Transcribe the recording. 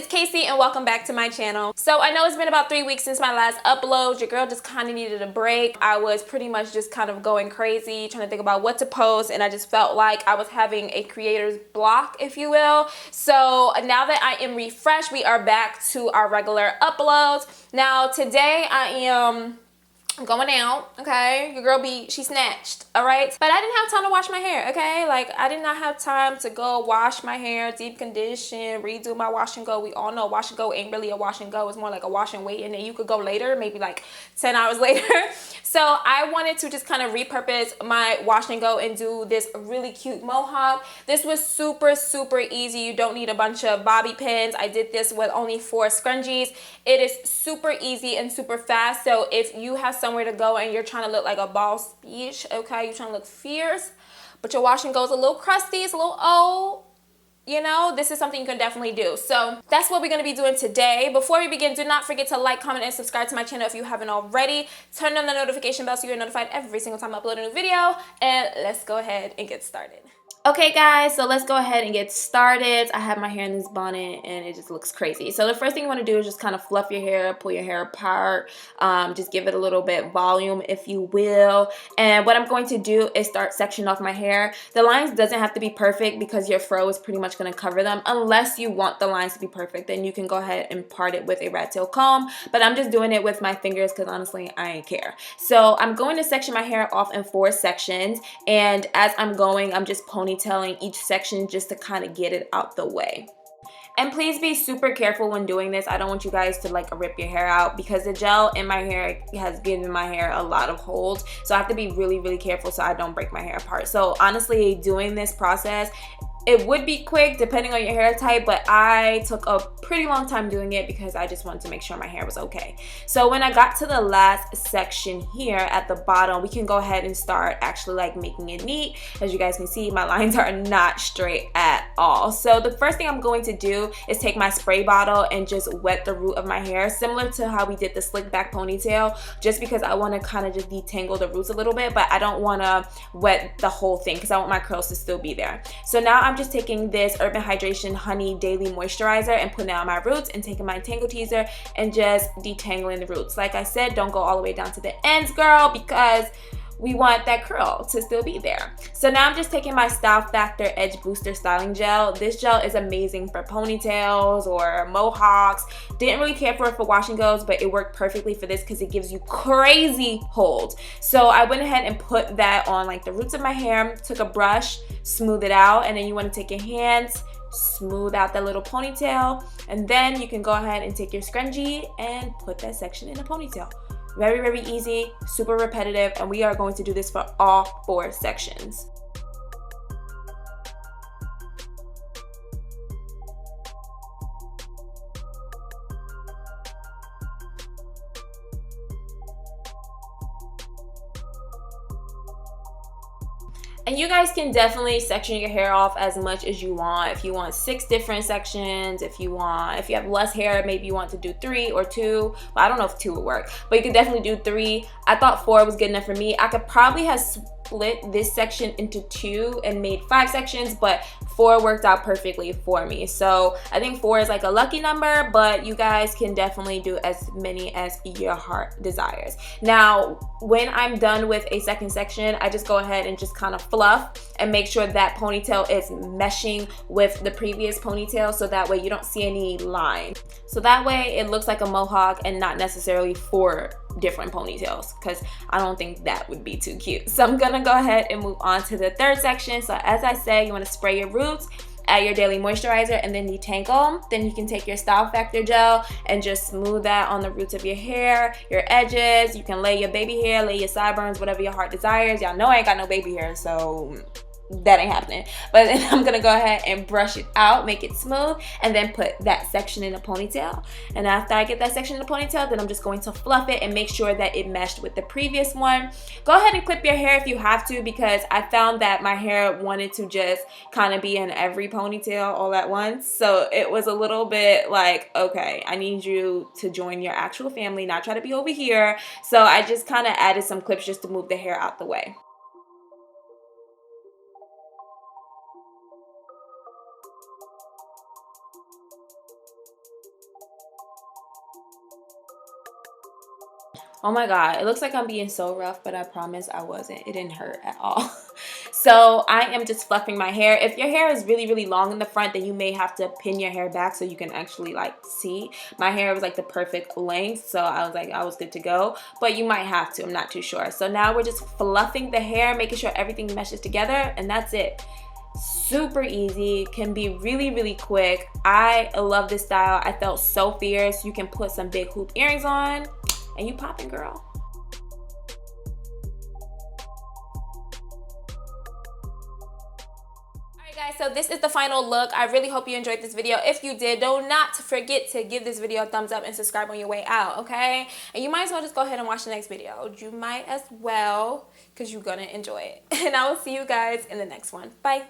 Casey and welcome back to my channel. So I know it's been about 3 weeks since my last upload. Your girl just kind of needed a break. I was pretty much just kind of going crazy trying to think about what to post, and I just felt like I was having a creator's block, if you will. So now that I am refreshed, we are back to our regular uploads. Now today I am going out, okay? Your girl she snatched, all right? But I didn't have time to wash my hair, okay? Like, I did not have time to go wash my hair, deep condition, redo my wash and go. We all know wash and go ain't really a wash and go. It's more like a wash and wait, and then you could go later, maybe like 10 hours later. So I wanted to just kind of repurpose my wash and go and do this really cute mohawk. This was super, super easy. You don't need a bunch of bobby pins. I did this with only 4 scrunchies. It is super easy and super fast. So if you have somewhere to go and you're trying to look like a boss bitch, okay, you're trying to look fierce, but your wash and go is a little crusty, it's a little old, you know, this is something you can definitely do. So that's what we're going to be doing today. Before we begin, do not forget to like, comment, and subscribe to my channel if you haven't already. Turn on the notification bell so you're notified every single time I upload a new video. And let's go ahead and get started. Okay guys, so let's go ahead and get started. I have my hair in this bonnet and it just looks crazy. So the first thing you want to do is just kind of fluff your hair, pull your hair apart, just give it a little bit volume, if you will. And what I'm going to do is start sectioning off my hair. The lines doesn't have to be perfect because your fro is pretty much going to cover them. Unless you want the lines to be perfect, then you can go ahead and part it with a rat tail comb. But I'm just doing it with my fingers because honestly, I ain't care. So I'm going to section my hair off in 4 sections. And as I'm going, I'm just ponytailing each section just to kind of get it out the way. And please be super careful when doing this. I don't want you guys to like rip your hair out because the gel in my hair has given my hair a lot of hold. So I have to be really, really careful so I don't break my hair apart. So honestly, doing this process, it would be quick depending on your hair type, but I took a pretty long time doing it because I just wanted to make sure my hair was okay. So when I got to the last section here at the bottom, we can go ahead and start actually like making it neat. As you guys can see, my lines are not straight at all. So the first thing I'm going to do is take my spray bottle and just wet the root of my hair, similar to how we did the slick back ponytail, just because I want to kind of just detangle the roots a little bit, but I don't want to wet the whole thing because I want my curls to still be there. So now I'm just taking this Urban Hydration Honey Daily Moisturizer and putting it on my roots and taking my Tangle Teaser and just detangling the roots. Like I said, don't go all the way down to the ends, girl, because we want that curl to still be there. So now I'm just taking my Style Factor Edge Booster Styling Gel. This gel is amazing for ponytails or mohawks. Didn't really care for it for wash and goes, but it worked perfectly for this because it gives you crazy hold. So I went ahead and put that on like the roots of my hair, took a brush, smooth it out, and then you want to take your hands, smooth out that little ponytail, and then you can go ahead and take your scrunchie and put that section in a ponytail. Very, very easy, super repetitive, and we are going to do this for all 4 sections. And you guys can definitely section your hair off as much as you want. If you want 6 different sections, if you have less hair, maybe you want to do 3 or 2. Well, I don't know if 2 would work, but you can definitely do 3. I thought 4 was good enough for me. I could probably have split this section into 2 and made 5 sections, but 4 worked out perfectly for me. So I think 4 is like a lucky number, but you guys can definitely do as many as your heart desires. Now, when I'm done with a second section, I just go ahead and just kind of fluff and make sure that ponytail is meshing with the previous ponytail, so that way you don't see any line. So that way it looks like a mohawk and not necessarily 4 different ponytails, because I don't think that would be too cute. So I'm gonna go ahead and move on to the third section. So as I said, you want to spray your roots, add your daily moisturizer, and then detangle. Then you can take your Style Factor gel and just smooth that on the roots of your hair, your edges. You can lay your baby hair, lay your sideburns, whatever your heart desires. Y'all know I ain't got no baby hair, so that ain't happening. But then I'm gonna go ahead and brush it out, make it smooth, and then put that section in a ponytail. And after I get that section in a ponytail, then I'm just going to fluff it and make sure that it meshed with the previous one. Go ahead and clip your hair if you have to, because I found that my hair wanted to just kind of be in every ponytail all at once. So it was a little bit like, okay, I need you to join your actual family, not try to be over here. So I just kind of added some clips just to move the hair out the way. Oh my god, it looks like I'm being so rough, but I promise I wasn't. It didn't hurt at all. So I am just fluffing my hair. If your hair is really, really long in the front, then you may have to pin your hair back so you can actually like see. My hair was like the perfect length, so I was like, I was good to go. But you might have to, I'm not too sure. So now we're just fluffing the hair, making sure everything meshes together, and that's it. Super easy, can be really, really quick. I love this style. I felt so fierce. You can put some big hoop earrings on and you popping, girl. Alright guys, so this is the final look. I really hope you enjoyed this video. If you did, do not forget to give this video a thumbs up and subscribe on your way out, okay? And you might as well just go ahead and watch the next video. You might as well, because you're gonna enjoy it. And I will see you guys in the next one. Bye.